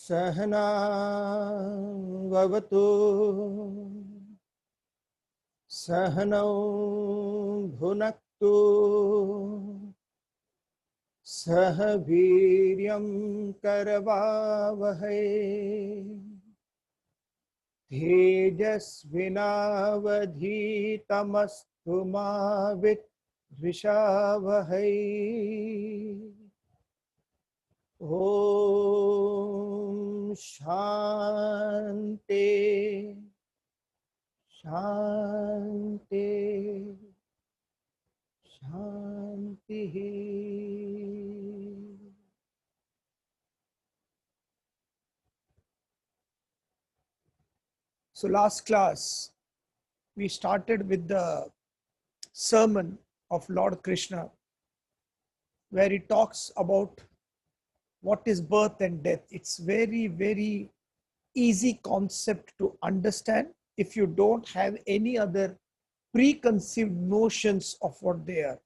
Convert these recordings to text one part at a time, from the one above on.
सहना ववतु सहनौ भुनक्तु सह वीर्यं करवावहै तेजस्विनावधीतमस्तु मा विद्विषावहै। ओम शांति शांति शांति। So last class we started with the sermon of Lord Krishna, where he talks about what is birth and death. It's very easy concept to understand if you don't have any other preconceived notions of what they are.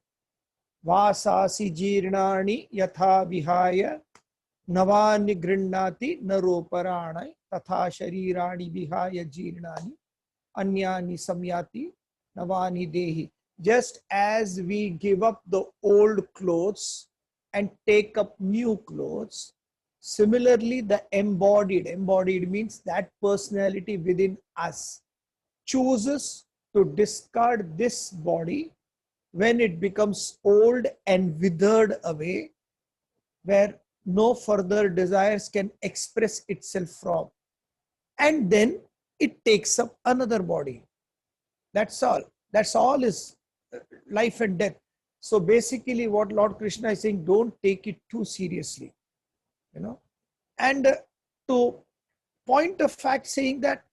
Vasasi jirnani yatha vihaya navani grinnati naroparanai tatha sharirani vihaya jirnani anyani samyati navani dehi. Just as we give up the old clothes and take up new clothes, similarly the embodied means that personality within us chooses to discard this body when it becomes old and withered away, where no further desires can express itself from, and then it takes up another body. That's all is life and death. So basically what Lord Krishna is saying, don't take it too seriously, and to point of fact, saying that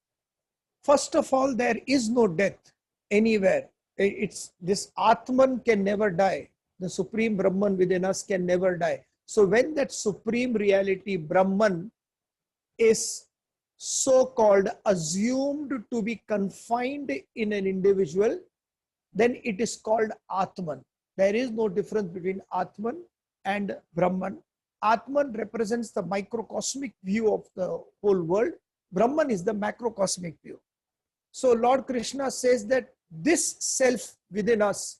first of all there is no death anywhere. It's this Atman can never die. The supreme Brahman within us can never die. So when that supreme reality Brahman is so-called assumed to be confined in an individual, then it is called Atman. There is no difference between Atman and Brahman. Atman represents the microcosmic view of the whole world. Brahman is the macrocosmic view. So Lord Krishna says that this self within us,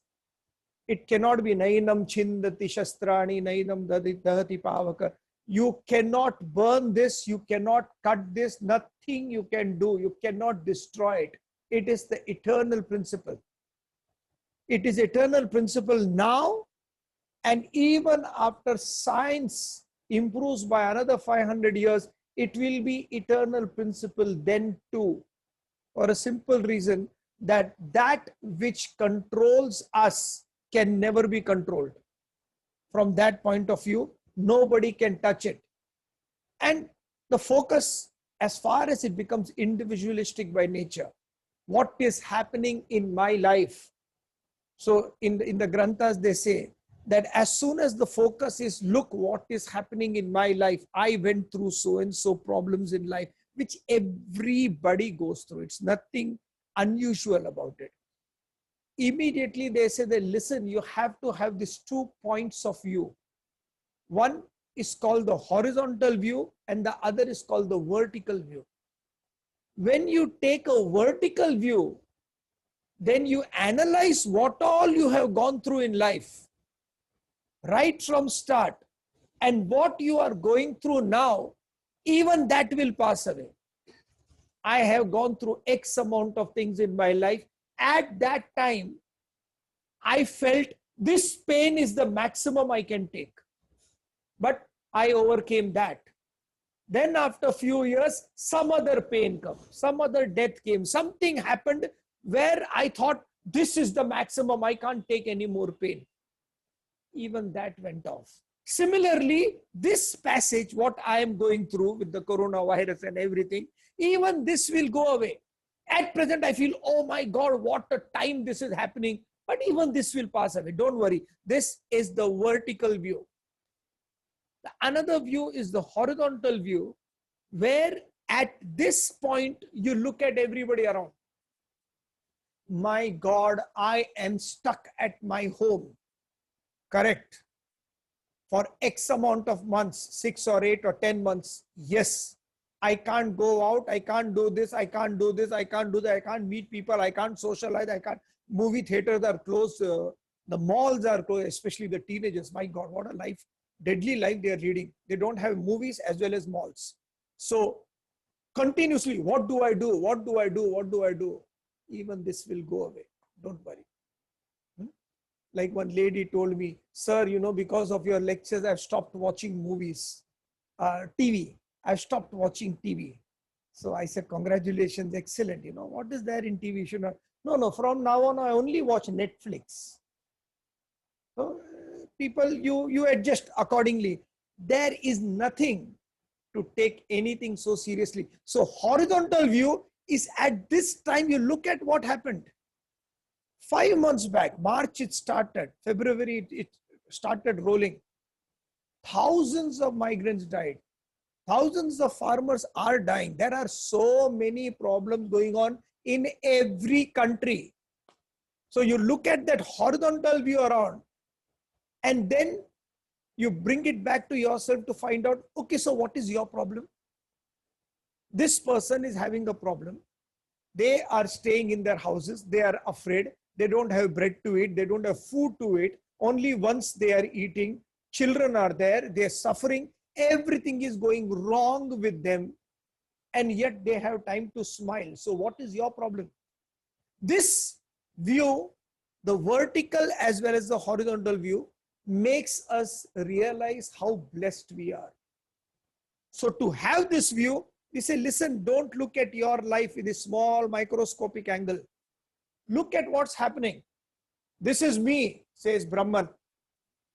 it cannot be nainam chindati shastrani, nainam dahati pavaka. You cannot burn this, you cannot cut this, nothing you can do, you cannot destroy it. It is the eternal principle. It is eternal principle now, and even after science improves by another 500 years, it will be eternal principle then too, for a simple reason that that which controls us can never be controlled. From that point of view, nobody can touch it. And the focus, as far as it becomes individualistic by nature, what is happening in my life. So in the Granthas, they say that as soon as the focus is, look what is happening in my life, I went through so and so problems in life, which everybody goes through. It's nothing unusual about it. Immediately they say that, listen, you have to have these 2 points of view. One is called the horizontal view and the other is called the vertical view. When you take a vertical view, then you analyze what all you have gone through in life, right from start, and what you are going through now, even that will pass away. I have gone through X amount of things in my life. At that time, I felt this pain is the maximum I can take. But I overcame that. Then after a few years, some other pain came, some other death came, something happened where I thought this is the maximum, I can't take any more pain. Even that went off. Similarly, this passage, what I am going through with the coronavirus and everything, even this will go away. At present, I feel, oh my God, what a time this is happening. But even this will pass away. Don't worry. This is the vertical view. Another view is the horizontal view, where at this point, you look at everybody around. My God, I am stuck at my home. Correct. For X amount of months, 6 or 8 or 10 months. Yes. I can't go out. I can't do this. I can't do this. I can't do that. I can't meet people. I can't socialize. I can't. Movie theaters are closed. The malls are closed, especially the teenagers. My God, what a life, deadly life they are leading. They don't have movies as well as malls. So continuously, what do I do? What do I do? What do I do? Even this will go away. Don't worry. Like one lady told me, sir, you know, because of your lectures, I've stopped watching movies, TV. I've stopped watching TV. So I said, congratulations, excellent. You know, what is there in TV? Should not. No, from now on, I only watch Netflix. So people, you adjust accordingly. There is nothing to take anything so seriously. So horizontal view is at this time, you look at what happened. 5 months back, March it started, February it started rolling. Thousands of migrants died. Thousands of farmers are dying. There are so many problems going on in every country. So you look at that horizontal view around, and then you bring it back to yourself to find out, okay, so what is your problem? This person is having a problem. They are staying in their houses. They are afraid. They don't have bread to eat. They don't have food to eat. Only once they are eating, children are there. They are suffering. Everything is going wrong with them. And yet they have time to smile. So what is your problem? This view, the vertical as well as the horizontal view, makes us realize how blessed we are. So to have this view, we say, listen, don't look at your life with a small microscopic angle. Look at what's happening. This is me, says Brahman.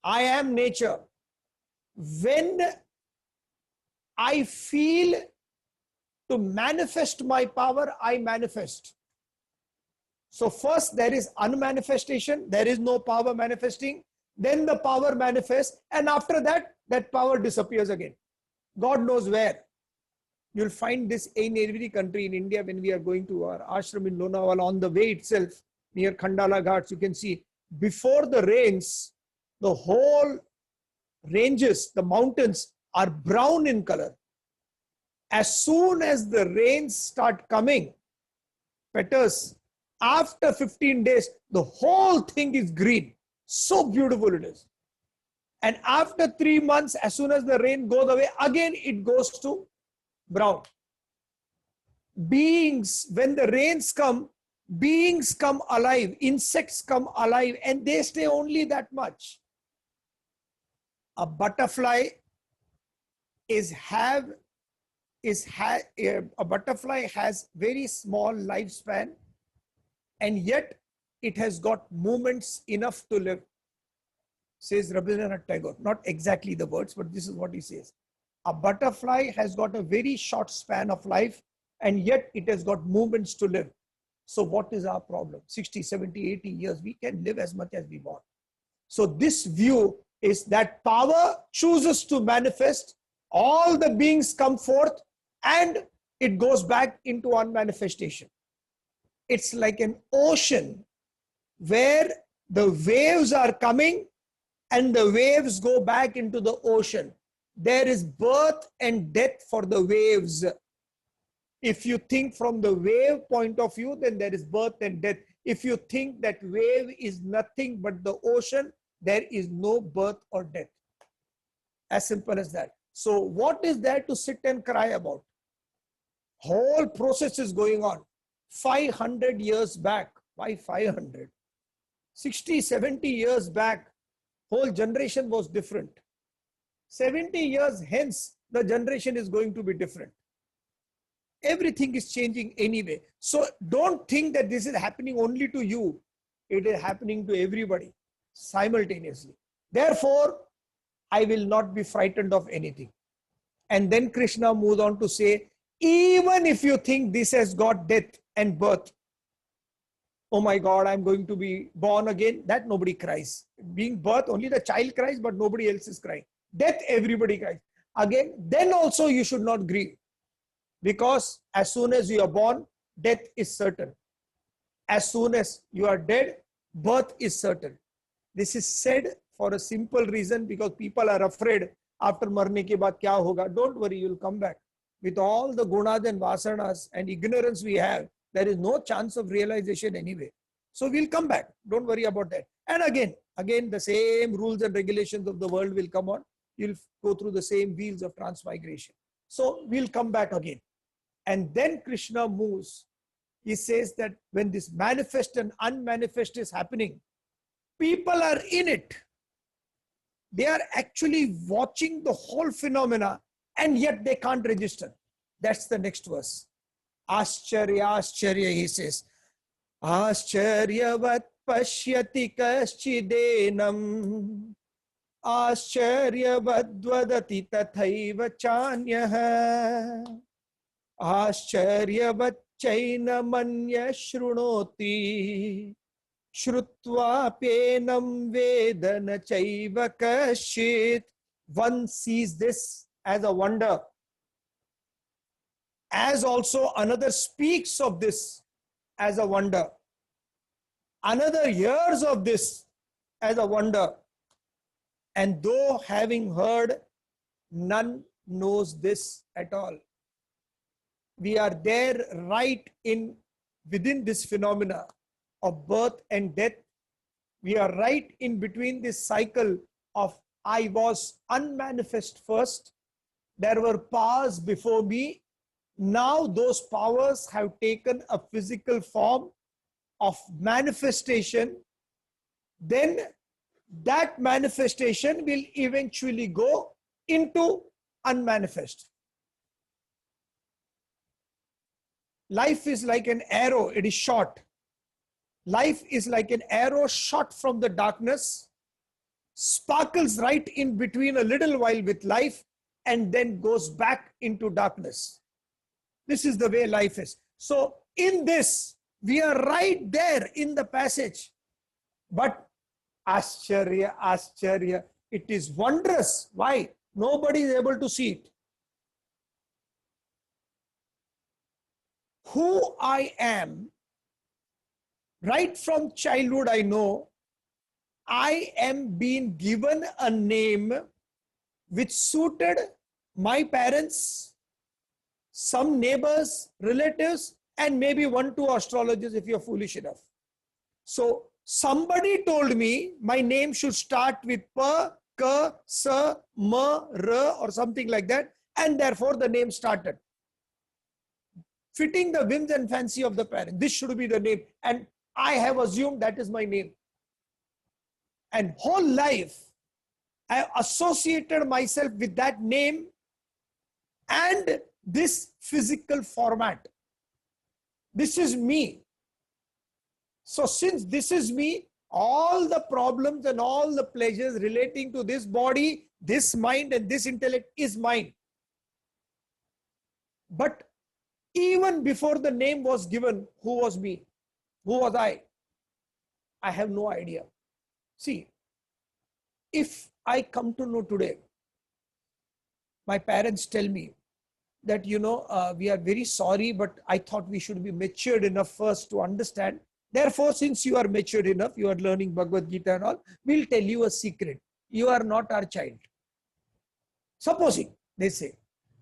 I am nature. When I feel to manifest my power, I manifest. So first there is unmanifestation. There is no power manifesting. Then the power manifests. And after that, that power disappears again. God knows where. You'll find this in every country. In India, when we are going to our ashram in Lonavala, on the way itself, near Khandala Ghats, you can see before the rains, the whole ranges, the mountains are brown in color. As soon as the rains start coming, Petters, after 15 days, the whole thing is green. So beautiful it is. And after 3 months, as soon as the rain goes away, again it goes to brown. Beings, when the rains come, beings come alive, insects come alive, and they stay only that much. A butterfly a butterfly has very small lifespan, and yet it has got movements enough to live, says Rabindranath Tagore. Not exactly the words, but this is what he says. A butterfly has got a very short span of life, and yet it has got movements to live. So what is our problem? 60, 70, 80 years, we can live as much as we want. So this view is that power chooses to manifest, all the beings come forth, and it goes back into unmanifestation. It's like an ocean where the waves are coming and the waves go back into the ocean. There is birth and death for the waves. If you think from the wave point of view, then there is birth and death. If you think that wave is nothing but the ocean, there is no birth or death. As simple as that. So what is there to sit and cry about? Whole process is going on. 500 years back. Why 500? 60, 70 years back, whole generation was different. 70 years hence, the generation is going to be different. Everything is changing anyway. So don't think that this is happening only to you. It is happening to everybody simultaneously. Therefore, I will not be frightened of anything. And then Krishna moves on to say, even if you think this has got death and birth, oh my God, I'm going to be born again, that nobody cries. Being birth, only the child cries, but nobody else is crying. Death, everybody cries. Again, then also you should not grieve. Because as soon as you are born, death is certain. As soon as you are dead, birth is certain. This is said for a simple reason, because people are afraid after marne ke baad kya hoga. Don't worry, you'll come back. With all the gunas and vasanas and ignorance we have, there is no chance of realization anyway. So we'll come back. Don't worry about that. And again, the same rules and regulations of the world will come on. You'll go through the same wheels of transmigration. So we'll come back again. And then Krishna moves. He says that when this manifest and unmanifest is happening, people are in it. They are actually watching the whole phenomena, and yet they can't register. That's the next verse. Ascharya, Ascharya, he says. Ascharyavat pashyati kaschidenam. Ascharyavat vadati tathaiva chanyaha. Ascharyavat chaina manya shrunoti. Shrutva-pyenam vedana chaiva kashit. One sees this as a wonder, as also another speaks of this as a wonder. Another hears of this as a wonder. And though having heard, none knows this at all. We are there right within this phenomena of birth and death. We are right in between this cycle of I was unmanifest first. There were powers before me. Now those powers have taken a physical form of manifestation. Then that manifestation will eventually go into unmanifest. Life is like an arrow, it is shot. Life is like an arrow shot from the darkness, sparkles right in between a little while with life, and then goes back into darkness. This is the way life is. So in this, we are right there in the passage. But Ascharya, Ascharya, it is wondrous. Why? Nobody is able to see it. Who I am, right from childhood I know, I am being given a name which suited my parents, some neighbors, relatives, and maybe 1-2 astrologers if you're foolish enough. So somebody told me my name should start with Pa, Ka, Sa, Ma, Ra or something like that, and therefore the name started. Fitting the whims and fancy of the parent. This should be the name. And I have assumed that is my name. And whole life, I associated myself with that name and this physical format. This is me. So since this is me, all the problems and all the pleasures relating to this body, this mind and this intellect is mine. But even before the name was given, who was me? Who was I? I have no idea. See, if I come to know today, my parents tell me that, we are very sorry, but I thought we should be matured enough first to understand. Therefore, since you are matured enough, you are learning Bhagavad Gita and all, we'll tell you a secret. You are not our child. Supposing, they say,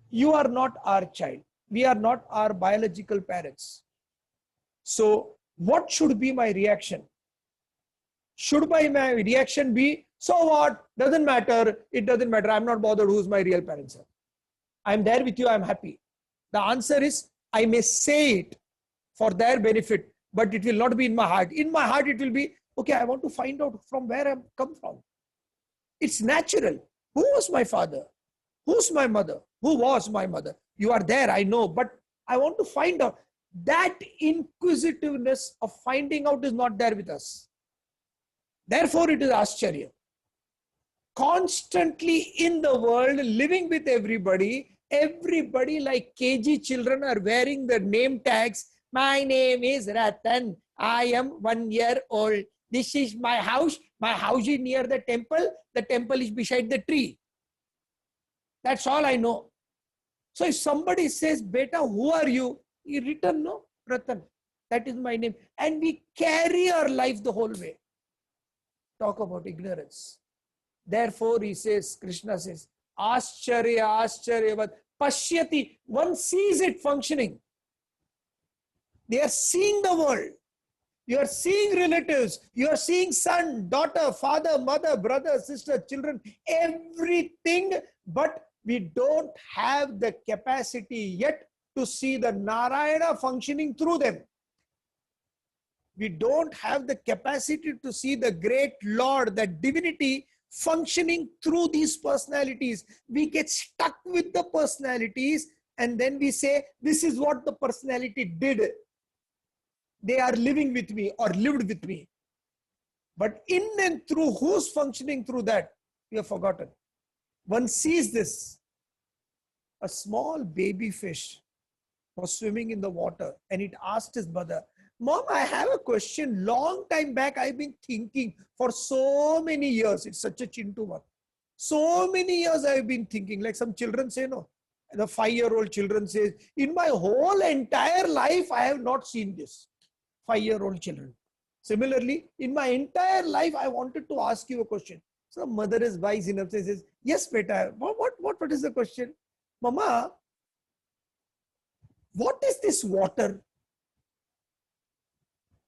you are not our child. We are not our biological parents. So what should be my reaction? Should my reaction be, so what? Doesn't matter. It doesn't matter. I'm not bothered who's my real parents are. I'm there with you. I'm happy. The answer is, I may say it for their benefit, but it will not be in my heart. In my heart, it will be, okay, I want to find out from where I've come from. It's natural. Who was my father? Who's my mother? Who was my mother? You are there, I know, but I want to find out. That inquisitiveness of finding out is not there with us. Therefore, it is Ascharya. Constantly in the world, living with everybody like KG children are wearing the name tags. My name is Ratan. I am 1 year old. This is my house. My house is near the temple. The temple is beside the tree. That's all I know. So if somebody says, Beta, who are you? He written, no, Ratan. That is my name. And we carry our life the whole way. Talk about ignorance. Therefore, he says, Krishna says, Ascharya, Ascharya, Pashyati. One sees it functioning. They are seeing the world. You are seeing relatives. You are seeing son, daughter, father, mother, brother, sister, children, everything. But we don't have the capacity yet to see the Narayana functioning through them. We don't have the capacity to see the great Lord, the divinity functioning through these personalities. We get stuck with the personalities and then we say, this is what the personality did. They are living with me or lived with me. But in and through who's functioning through that, we have forgotten. One sees this. A small baby fish was swimming in the water and it asked his mother, Mom, I have a question. Long time back, I've been thinking for so many years. It's such a chintu one. So many years I've been thinking, like some children say, no. The 5-year-old children says, in my whole entire life, I have not seen this. 5-year-old children. Similarly, in my entire life, I wanted to ask you a question. So the mother is wise enough to say, yes, beta. What is the question? Mama, what is this water?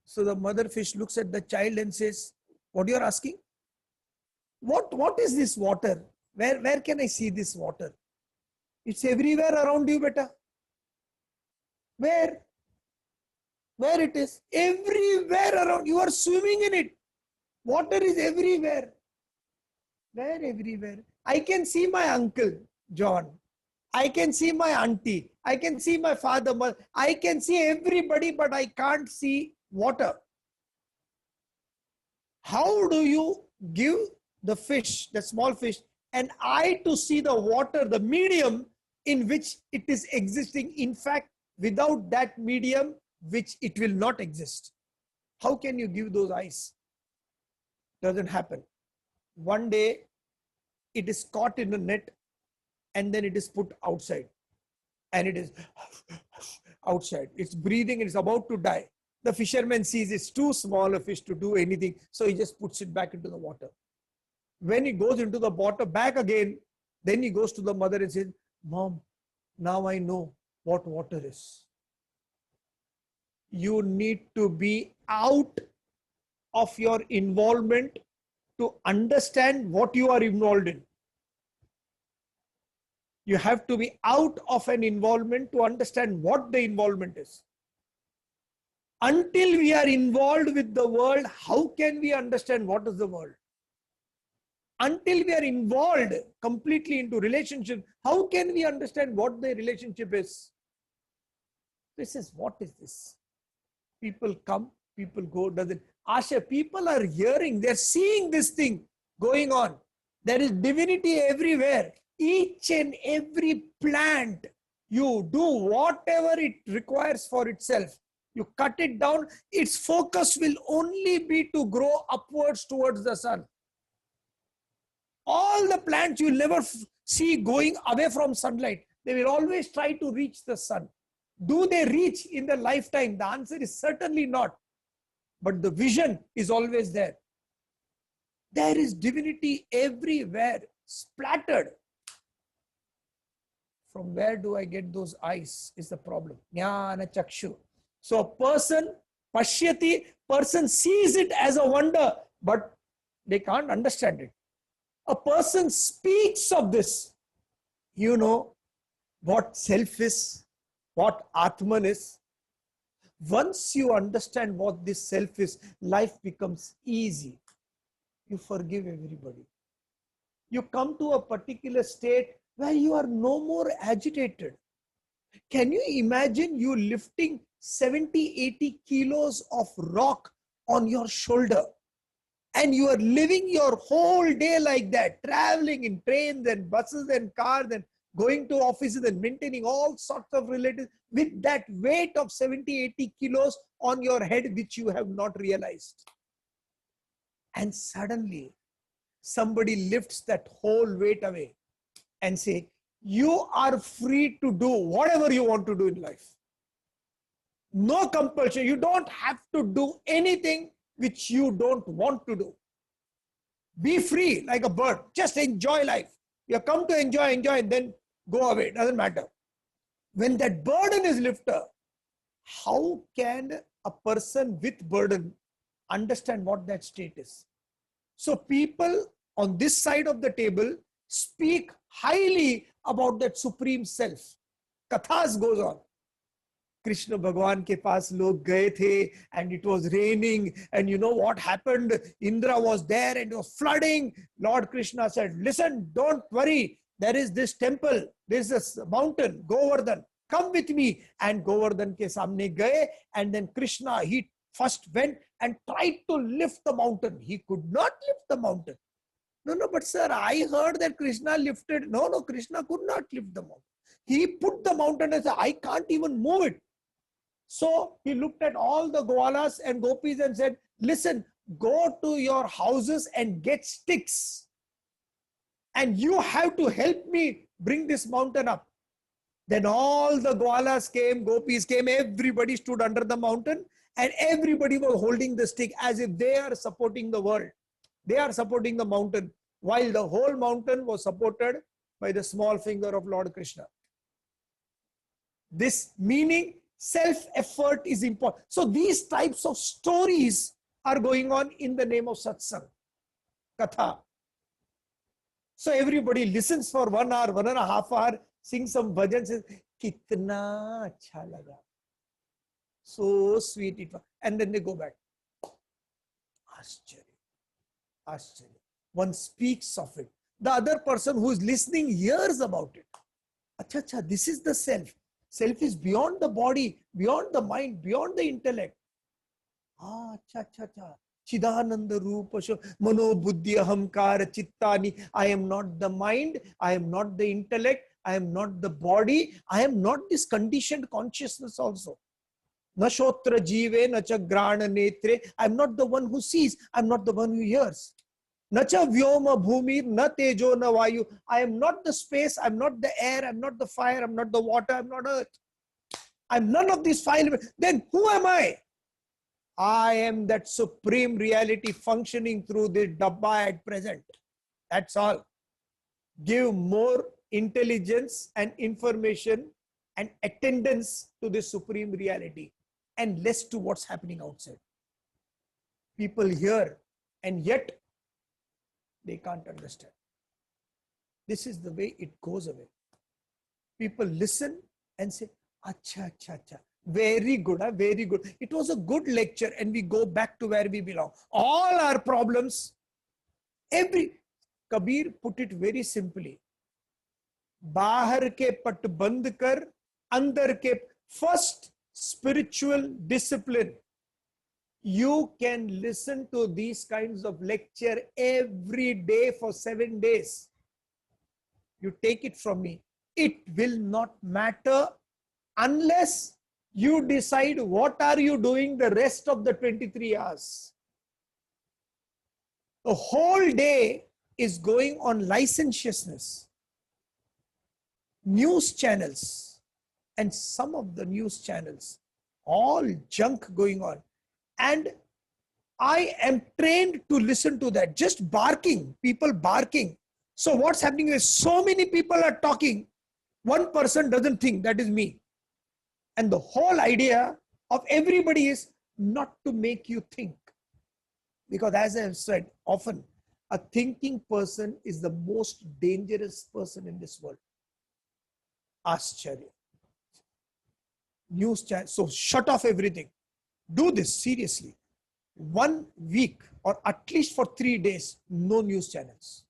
So the mother fish looks at the child and says, what you are asking? What is this water? Where can I see this water? It's everywhere around you, beta. Where? Where it is? Everywhere around. You are swimming in it. Water is everywhere. Where everywhere? I can see my uncle, John. I can see my auntie. I can see my father. I can see everybody, but I can't see water. How do you give the fish, the small fish, an eye to see the water, the medium in which it is existing? In fact, without that medium, which it will not exist. How can you give those eyes? Doesn't happen. One day, it is caught in a net and then it is put outside. And it is outside. It's breathing, it's about to die. The fisherman sees it's too small a fish to do anything. So he just puts it back into the water. When he goes into the water back again, then he goes to the mother and says, Mom, now I know what water is. You need to be out of your involvement to understand what you are involved in. You have to be out of an involvement to understand what the involvement is. Until we are involved with the world, how can we understand what is the world? Until we are involved completely into relationship, how can we understand what the relationship is? This is, what is this? People come, people go, doesn't. Asha, people are hearing, they're seeing this thing going on. There is divinity everywhere. Each and every plant, you do whatever it requires for itself. You cut it down, its focus will only be to grow upwards towards the sun. All the plants you will never see going away from sunlight. They will always try to reach the sun. Do they reach in the lifetime? The answer is certainly not. But the vision is always there. There is divinity everywhere, splattered. From where do I get those eyes is the problem. Jnana chakshu. So a person, pashyati, person sees it as a wonder, but they can't understand it. A person speaks of this. You know what self is, what Atman is. Once you understand what this self is, life becomes easy. You forgive everybody. You come to a particular state where you are no more agitated. Can you imagine you lifting 70, 80 kilos of rock on your shoulder? And you are living your whole day like that, traveling in trains and buses and cars and going to offices and maintaining all sorts of relatives with that weight of 70, 80 kilos on your head, which you have not realized. And suddenly, somebody lifts that whole weight away and say, you are free to do whatever you want to do in life. No compulsion. You don't have to do anything which you don't want to do. Be free like a bird. Just enjoy life. You come to enjoy, and then go away. It doesn't matter. When that burden is lifted, how can a person with burden understand what that state is? So people on this side of the table speak highly about that supreme self. Kathas goes on. Krishna Bhagwan ke paas log gaye the, and it was raining, and you know what happened? Indra was there and it was flooding. Lord Krishna said, listen, don't worry. There is this temple, there is this mountain, Govardhan. Come with me. And Govardhan ke samne gaye, and then Krishna, he first went and tried to lift the mountain. He could not lift the mountain. No, but sir, I heard that Krishna lifted. No, Krishna could not lift the mountain. He put the mountain and said, I can't even move it. So he looked at all the Goalas and Gopis and said, listen, go to your houses and get sticks. And you have to help me bring this mountain up. Then all the Goalas came, Gopis came, everybody stood under the mountain, and everybody was holding the stick as if they are supporting the world. They are supporting the mountain, while the whole mountain was supported by the small finger of Lord Krishna. This meaning, self-effort is important. So these types of stories are going on in the name of satsang, katha. So everybody listens for 1 hour, 1.5 hours, sings some bhajan, says, kitna acha laga. So sweet it was. And then they go back. Ascharya. One speaks of it. The other person who is listening hears about it. Acha, this is the self. Self is beyond the body, beyond the mind, beyond the intellect. Acha. Chidananda Rupa Mano Buddhi Ahamkara Chittani. I am not the mind, I am not the intellect, I am not the body, I am not this conditioned consciousness also. Na shotra jive, na cha grana netre. I am not the one who sees, I am not the one who hears. Na cha vyoma bhumi, na tejo na vayu. I am not the space, I am not the air, I am not the fire, I am not the water, I am not earth. I am none of these five elements. Then who am I? I am that supreme reality functioning through the dabba at present. That's all. Give more intelligence and information and attendance to the supreme reality and less to what's happening outside. People hear and yet they can't understand. This is the way it goes away. People listen and say, acha. Very good, very good. It was a good lecture, and we go back to where we belong. All our problems, Kabir put it very simply. Bahar ke pat band kar, andar ke. First spiritual discipline. You can listen to these kinds of lecture every day for 7 days. You take it from me. It will not matter unless you decide what are you doing the rest of the 23 hours. The whole day is going on licentiousness. News channels, and some of the news channels, all junk going on. And I am trained to listen to that. Just barking, people barking. So what's happening is so many people are talking. One person doesn't think that is me. And the whole idea of everybody is not to make you think. Because as I have said often, a thinking person is the most dangerous person in this world. Ascharya. News channel. So shut off everything. Do this seriously. 1 week or at least for 3 days, no news channels.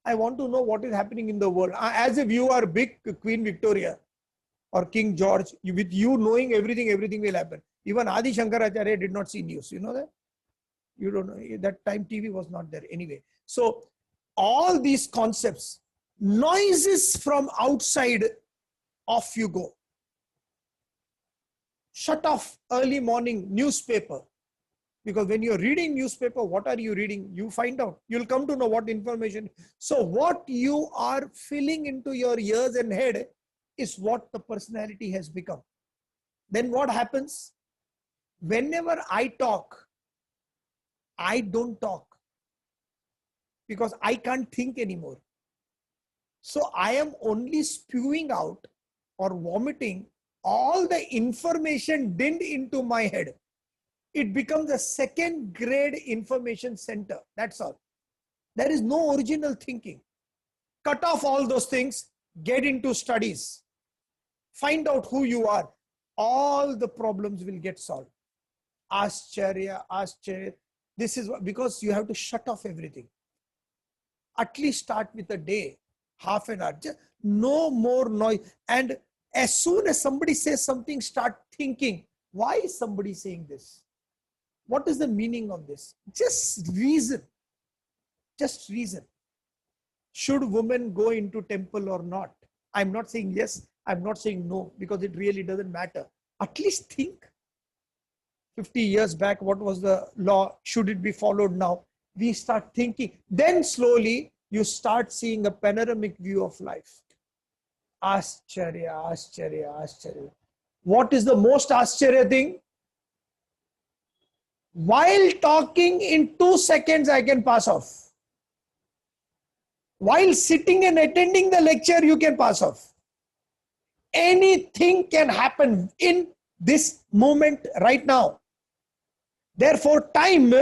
I want to know what is happening in the world. As if you are big Queen Victoria or King George, with you knowing everything will happen. Even Adi Shankaracharya did not see news. You know that? You don't know. That time TV was not there anyway. So all these concepts, noises from outside, off you go. Shut off early morning newspaper. Because when you're reading newspaper, what are you reading? You find out. You'll come to know what information. So what you are filling into your ears and head is what the personality has become. Then what happens? Whenever I talk, I don't talk because I can't think anymore. So I am only spewing out or vomiting all the information dinned into my head. It becomes a second grade information center. That's all. There is no original thinking. Cut off all those things, get into studies, find out who you are. All the problems will get solved. Ascharya, Ascharya. This is because you have to shut off everything. At least start with a day, half an hour. Just no more noise. And as soon as somebody says something, start thinking, why is somebody saying this? What is the meaning of this? Just reason. Just reason. Should women go into temple or not? I'm not saying yes. I'm not saying no, because it really doesn't matter. At least think. 50 years back, what was the law? Should it be followed now? We start thinking. Then slowly, you start seeing a panoramic view of life. Ascharya, Ascharya, Ascharya. What is the most Ascharya thing? While talking, in 2 seconds, I can pass off. While sitting and attending the lecture, you can pass off. Anything can happen in this moment right now. Therefore, time,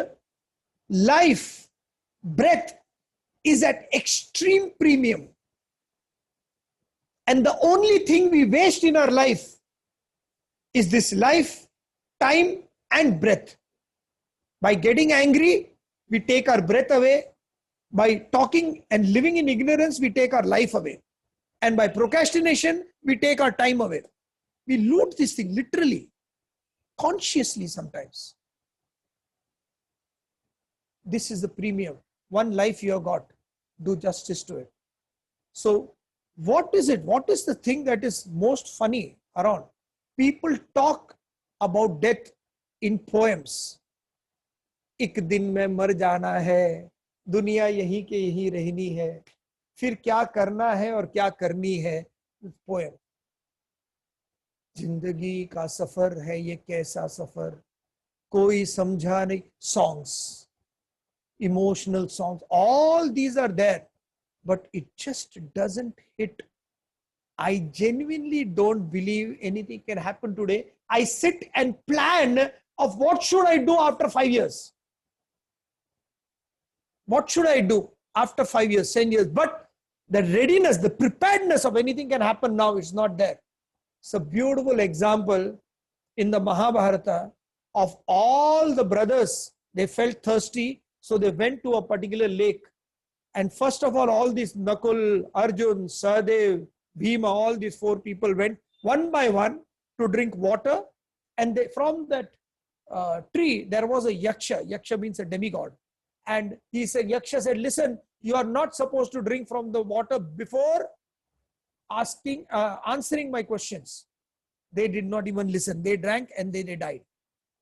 life, breath is at extreme premium. And the only thing we waste in our life is this life, time, and breath. By getting angry, we take our breath away. By talking and living in ignorance, we take our life away. And by procrastination, we take our time away. We loot this thing literally, consciously sometimes. This is the premium. One life you have got. Do justice to it. So what is it? What is the thing that is most funny around? People talk about death in poems. एक दिन में मर जाना है, दुनिया यहीं के यहीं रहनी है, फिर क्या करना है और क्या करनी है. पोएम. जिंदगी का सफर है ये कैसा सफर, कोई समझा नहीं. Songs, emotional songs, all these are there, but it just doesn't hit. I genuinely don't believe anything can happen today. I sit and plan of what should I do after 5 years. What should I do after 5 years, 10 years? But the readiness, the preparedness of anything can happen now, it's not there. It's a beautiful example in the Mahabharata of all the brothers. They felt thirsty, so they went to a particular lake. And first of all these Nakul, Arjun, Sahadev, Bhima, all these 4 people went one by one to drink water. And they, from that tree, there was a Yaksha. Yaksha means a demigod. And he said, Yaksha said, listen, you are not supposed to drink from the water before answering my questions. They did not even listen. They drank and they died.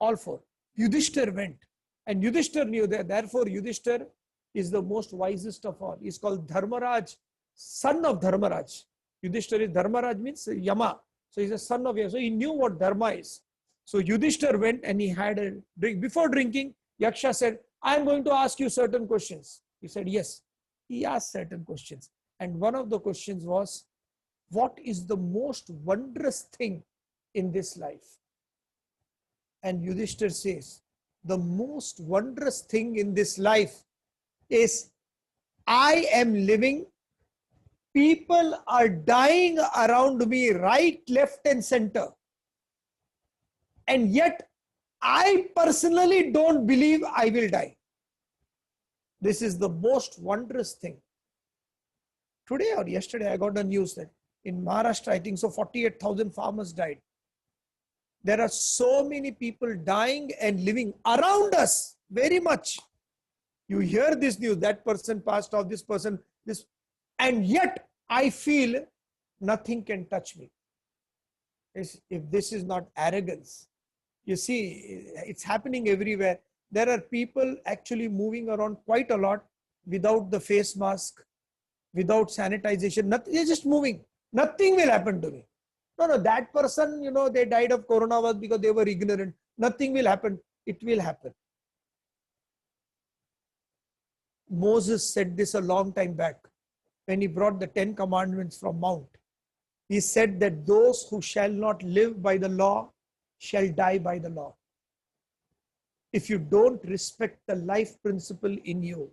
All 4. Yudhishthir went. And Yudhishthir knew that. Therefore, Yudhishthir is the most wisest of all. He's called Dharmaraj, son of Dharmaraj. Yudhishthir is Dharmaraj means Yama. So he's a son of Yama. So he knew what Dharma is. So Yudhishthir went and he had a drink. Before drinking, Yaksha said, I am going to ask you certain questions. He said, yes. He asked certain questions. And one of the questions was, what is the most wondrous thing in this life? And Yudhishthir says, the most wondrous thing in this life is I am living. People are dying around me, right, left, and center. And yet, I personally don't believe I will die. This is the most wondrous thing. Today or yesterday, I got the news that in Maharashtra, I think so 48,000 farmers died. There are so many people dying and living around us very much. You hear this news, that person passed off, this person, this, and yet I feel nothing can touch me. If this is not arrogance. You see, it's happening everywhere. There are people actually moving around quite a lot without the face mask, without sanitization. Nothing, they're just moving. Nothing will happen to me. No, no, that person, they died of corona was because they were ignorant. Nothing will happen. It will happen. Moses said this a long time back when he brought the 10 commandments from Mount. He said that those who shall not live by the law shall die by the law. If you don't respect the life principle in you,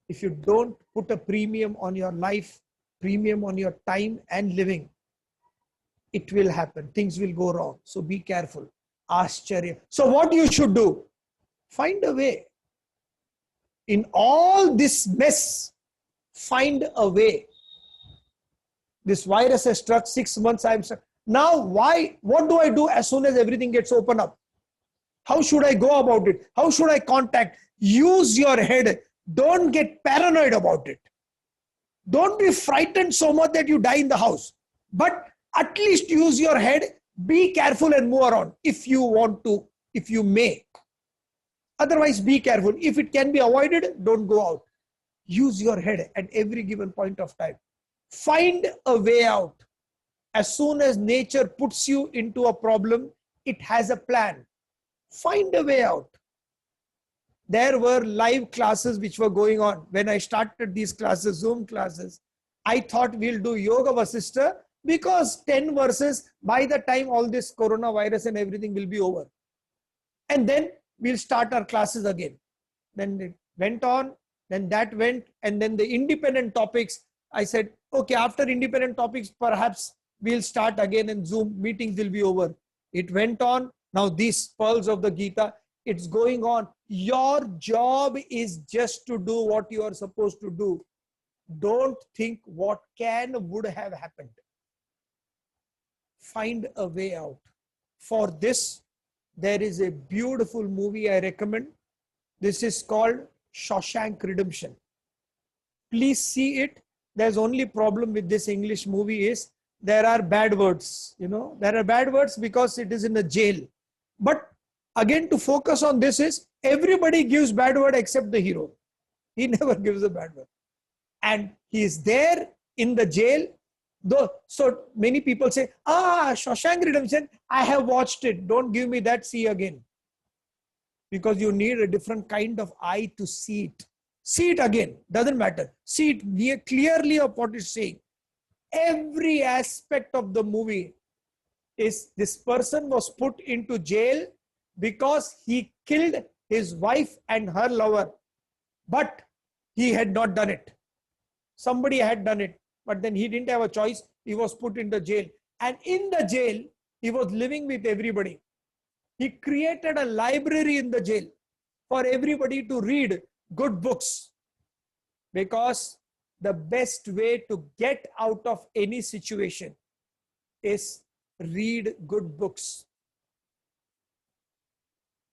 if you don't put a premium on your life, premium on your time and living, it will happen. Things will go wrong. So be careful. Ascharya. So what you should do? Find a way. In all this mess, find a way. This virus has struck 6 months. I'm stuck. Now, why? What do I do as soon as everything gets open up? How should I go about it? How should I contact? Use your head. Don't get paranoid about it. Don't be frightened so much that you die in the house. But at least use your head. Be careful and move around if you want to, if you may. Otherwise, be careful. If it can be avoided, don't go out. Use your head at every given point of time. Find a way out. As soon as nature puts you into a problem, it has a plan. Find a way out. There were live classes which were going on. When I started these classes, Zoom classes, I thought we'll do Yoga Vasishtha because 10 verses, by the time all this coronavirus and everything will be over. And then we'll start our classes again. Then it went on, then that went, and then the independent topics, I said, okay, after independent topics, perhaps we'll start again and Zoom meetings will be over. It went on. Now these pearls of the Gita, it's going on. Your job is just to do what you are supposed to do. Don't think what would have happened. Find a way out. For this, there is a beautiful movie I recommend. This is called Shawshank Redemption. Please see it. There's only problem with this English movie is there are bad words. There are bad words because it is in a jail. But again, to focus on this is everybody gives bad word except the hero. He never gives a bad word. And he is there in the jail. So many people say, Shawshank Redemption, I have watched it. Don't give me that, see again. Because you need a different kind of eye to see it. See it again, doesn't matter. See it clearly of what it's saying. Every aspect of the movie is this person was put into jail because he killed his wife and her lover. But he had not done it. Somebody had done it. But then he didn't have a choice. He was put into jail. And in the jail, he was living with everybody. He created a library in the jail for everybody to read good books. Because the best way to get out of any situation is read good books.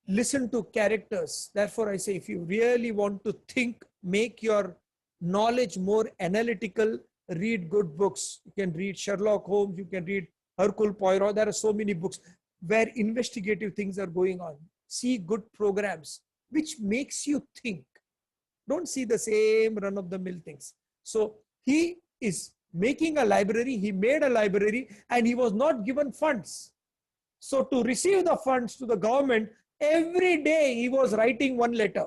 Listen to characters. Therefore, I say, if you really want to think, make your knowledge more analytical, read good books. You can read Sherlock Holmes, you can read Hercule Poirot. There are so many books where investigative things are going on. See good programs, which makes you think. Don't see the same run-of-the-mill things. So he is making a library. He made a library and he was not given funds. So to receive the funds to the government, every day he was writing one letter.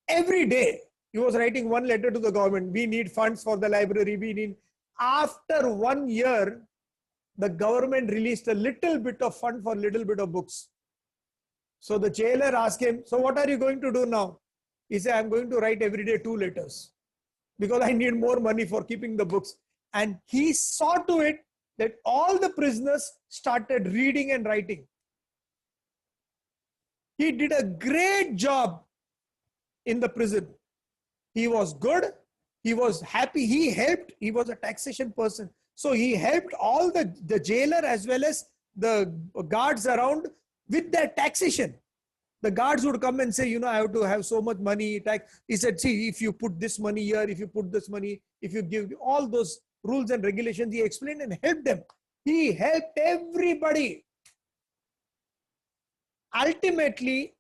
Every day he was writing one letter to the government. We need funds for the library. We need. After 1 year, the government released a little bit of fund for a little bit of books. So the jailer asked him, so what are you going to do now? He said, I'm going to write every day 2 letters because I need more money for keeping the books. And he saw to it that all the prisoners started reading and writing. He did a great job in the prison. He was good. He was happy. He helped. He was a taxation person. So he helped all the jailer as well as the guards around with their taxation. The guards would come and say, I have to have so much money. He said, see, if you put this money here, if you put this money, if you give all those rules and regulations, he explained and helped them. He helped everybody. Ultimately,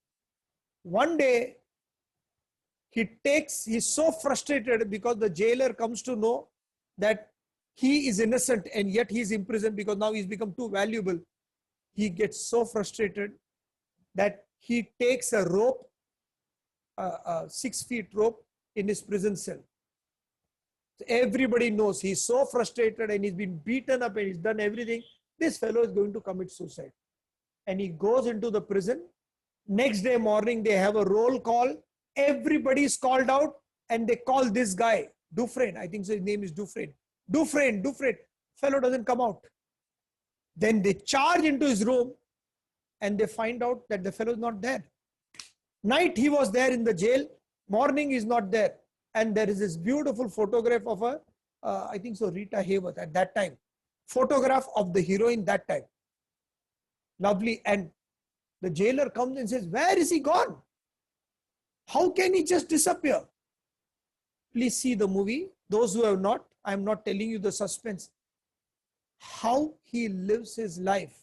one day, he's so frustrated because the jailer comes to know that He is innocent and yet he is imprisoned because now he's become too valuable. He gets so frustrated that he takes a rope, a 6 feet rope in his prison cell. So everybody knows he's so frustrated and he's been beaten up and he's done everything. This fellow is going to commit suicide. And he goes into the prison. Next day morning, they have a roll call. Everybody is called out and they call this guy, Dufresne. I think his name is Dufresne. Dufresne. Fellow doesn't come out. Then they charge into his room and they find out that the fellow is not there. Night he was there in the jail. Morning he's not there. And there is this beautiful photograph of I think so, Rita Hayworth at that time. Photograph of the heroine that time. Lovely. And the jailer comes and says, where is he gone? How can he just disappear? Please see the movie. Those who have not, I am not telling you the suspense. How he lives his life.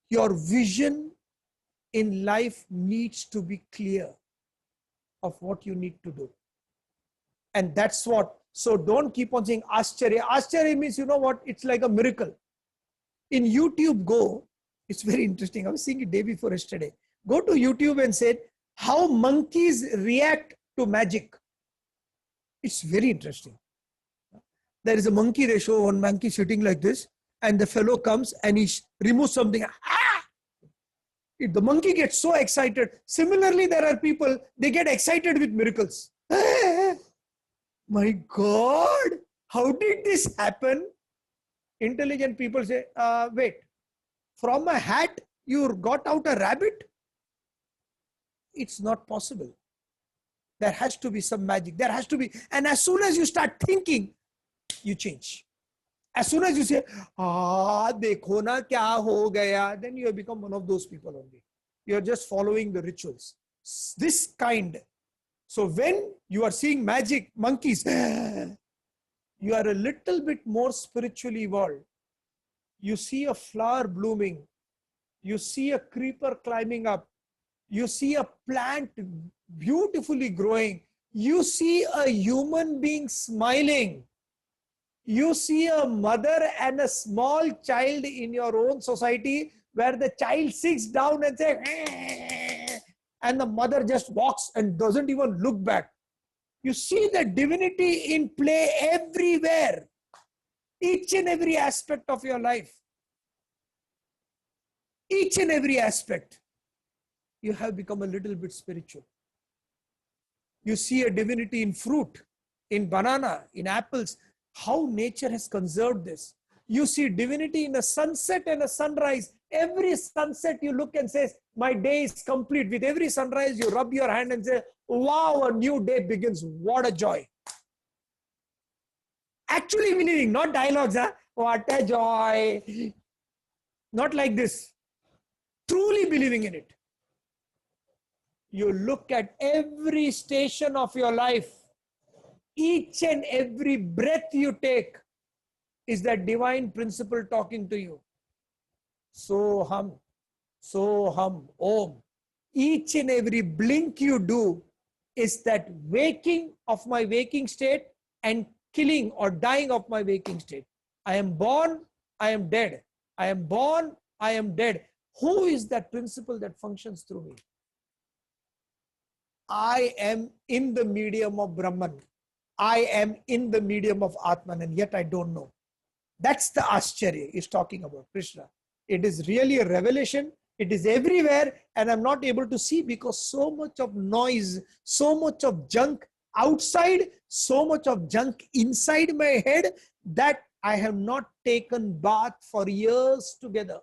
Your vision in life needs to be clear of what you need to do. And that's what, so don't keep on saying Ascharya. Ascharya means, you know what, it's like a miracle. In YouTube, go, it's very interesting. I was seeing it day before yesterday. Go to YouTube and say how monkeys react to magic. It's very interesting. There is a monkey, they show one monkey sitting like this, and the fellow comes and he removes something. Ah! The monkey gets so excited. Similarly, there are people, they get excited with miracles. My God, how did this happen? Intelligent people say, wait, from a hat, you got out a rabbit? It's not possible. There has to be some magic. There has to be. And as soon as you start thinking, you change. As soon as you say, dekho na kya ho gaya, then you have become one of those people only. You are just following the rituals. This kind. So when you are seeing magic, monkeys, you are a little bit more spiritually evolved. You see a flower blooming. You see a creeper climbing up. You see a plant beautifully growing. You see a human being smiling. You see a mother and a small child in your own society where the child sits down and says, and the mother just walks and doesn't even look back. You see the divinity in play everywhere, each and every aspect of your life. Each and every aspect, you have become a little bit spiritual. You see a divinity in fruit, in banana, in apples, how nature has conserved this. You see divinity in a sunset and a sunrise. Every sunset you look and say, my day is complete. With every sunrise, you rub your hand and say, wow, a new day begins. What a joy. Actually meaning, not dialogues, huh? What a joy. Not like this. Truly believing in it. You look at every station of your life. Each and every breath you take is that divine principle talking to you. Soham, Om. Each and every blink you do is that waking of my waking state and killing or dying of my waking state. I am born, I am dead. I am born, I am dead. Who is that principle that functions through me? I am in the medium of Brahman. I am in the medium of Atman, and yet I don't know. That's the Ascharya is talking about, Krishna. It is really a revelation. It is everywhere, and I'm not able to see because so much of noise, so much of junk outside, so much of junk inside my head that I have not taken bath for years together.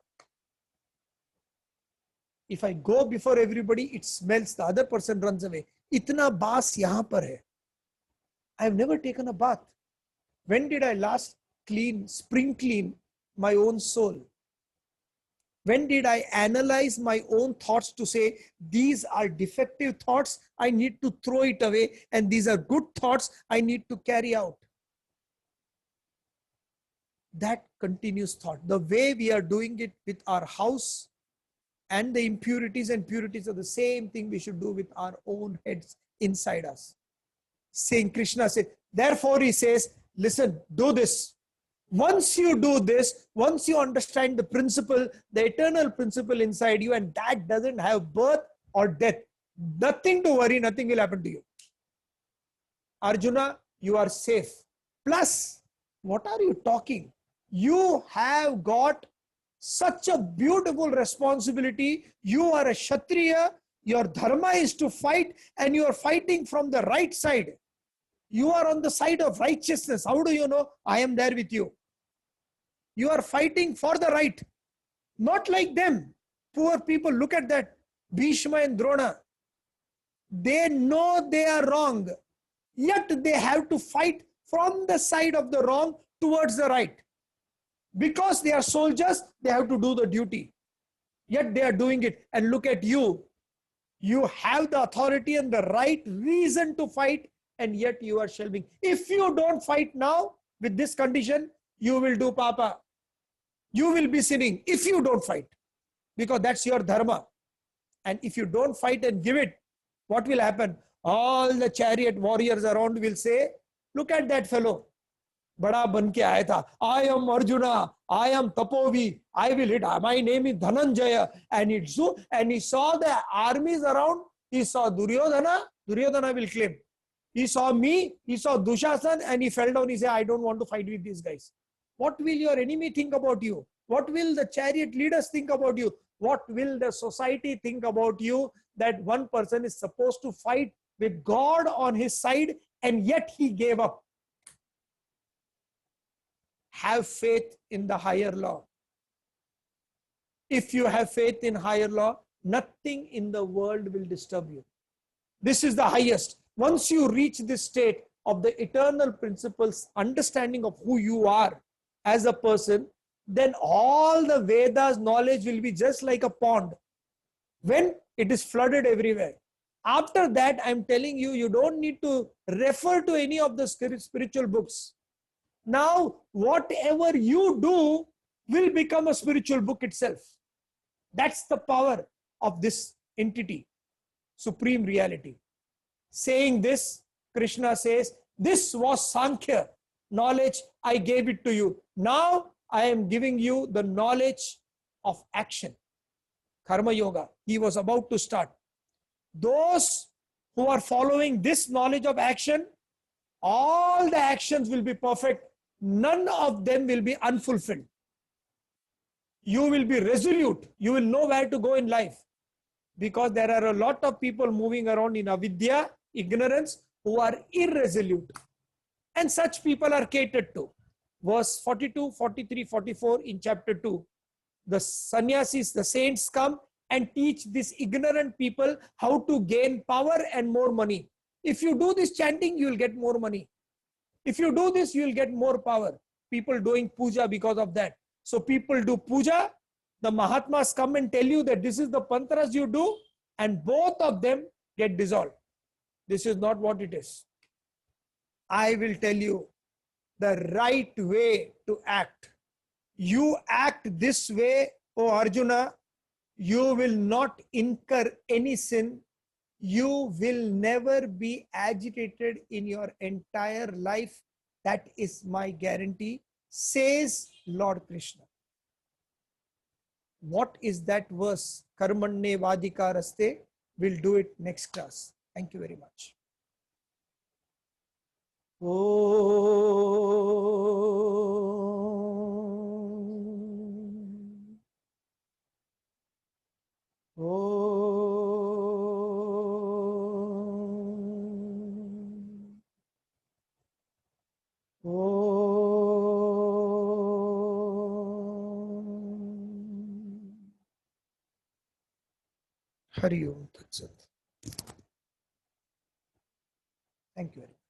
If I go before everybody, it smells, the other person runs away. Itna baas yahan par hai. I have never taken a bath. When did I last spring clean my own soul? When did I analyze my own thoughts to say, these are defective thoughts, I need to throw it away, and these are good thoughts, I need to carry out? That continuous thought. The way we are doing it with our house and the impurities and purities are the same thing we should do with our own heads inside us. Saying, Krishna says, therefore he says, Listen, do this. Once you do this, once you understand the principle, the eternal principle inside you, and that doesn't have birth or death, nothing to worry, nothing will happen to you. Arjuna, you are safe. Plus, what are you talking? You have got such a beautiful responsibility. You are a Kshatriya. Your dharma is to fight, and you are fighting from the right side. You are on the side of righteousness. How do you know? I am there with you. You are fighting for the right. Not like them. Poor people, look at that. Bhishma and Drona. They know they are wrong. Yet they have to fight from the side of the wrong towards the right. Because they are soldiers, they have to do the duty. Yet they are doing it. And look at you. You have the authority and the right reason to fight, and yet you are shelving. If you don't fight now with this condition, you will do papa. You will be sinning if you don't fight, because that's your dharma. And if you don't fight and give it, what will happen? All the chariot warriors around will say, look at that fellow. Bada ban ke aaya tha. I am Arjuna. I am Tapovi. I will hit. My name is Dhananjaya. And he saw the armies around. He saw Duryodhana. Duryodhana will claim. He saw me. He saw Dushasan, and he fell down. He said, I don't want to fight with these guys. What will your enemy think about you? What will the chariot leaders think about you? What will the society think about you, that one person is supposed to fight with God on his side, and yet he gave up? Have faith in the higher law. If you have faith in higher law, nothing in the world will disturb you. This is the highest. Once you reach this state of the eternal principles, understanding of who you are as a person, then all the Vedas knowledge will be just like a pond when it is flooded everywhere. After that, I'm telling you, you don't need to refer to any of the spiritual books. Now, whatever you do will become a spiritual book itself. That's the power of this entity, supreme reality. Saying this, Krishna says, this was Sankhya knowledge. I gave it to you. Now, I am giving you the knowledge of action. Karma Yoga. He was about to start. Those who are following this knowledge of action, all the actions will be perfect. None of them will be unfulfilled. You will be resolute. You will know where to go in life. Because there are a lot of people moving around in avidya, ignorance, who are irresolute. And such people are catered to. Verse 42, 43, 44 in chapter 2. The sannyasis, the saints come and teach these ignorant people how to gain power and more money. If you do this chanting, you will get more money. If you do this, you will get more power. People doing puja because of that. So people do puja. The Mahatmas come and tell you that this is the pantras you do, and both of them get dissolved. This is not what it is. I will tell you the right way to act. You act this way, O Arjuna, you will not incur any sin. You will never be agitated in your entire life. That is my guarantee, says Lord Krishna. What is that verse? Karmanne vadika raste. We'll do it next class. Thank you very much. Hari Om Tat Sat. Thank you very much.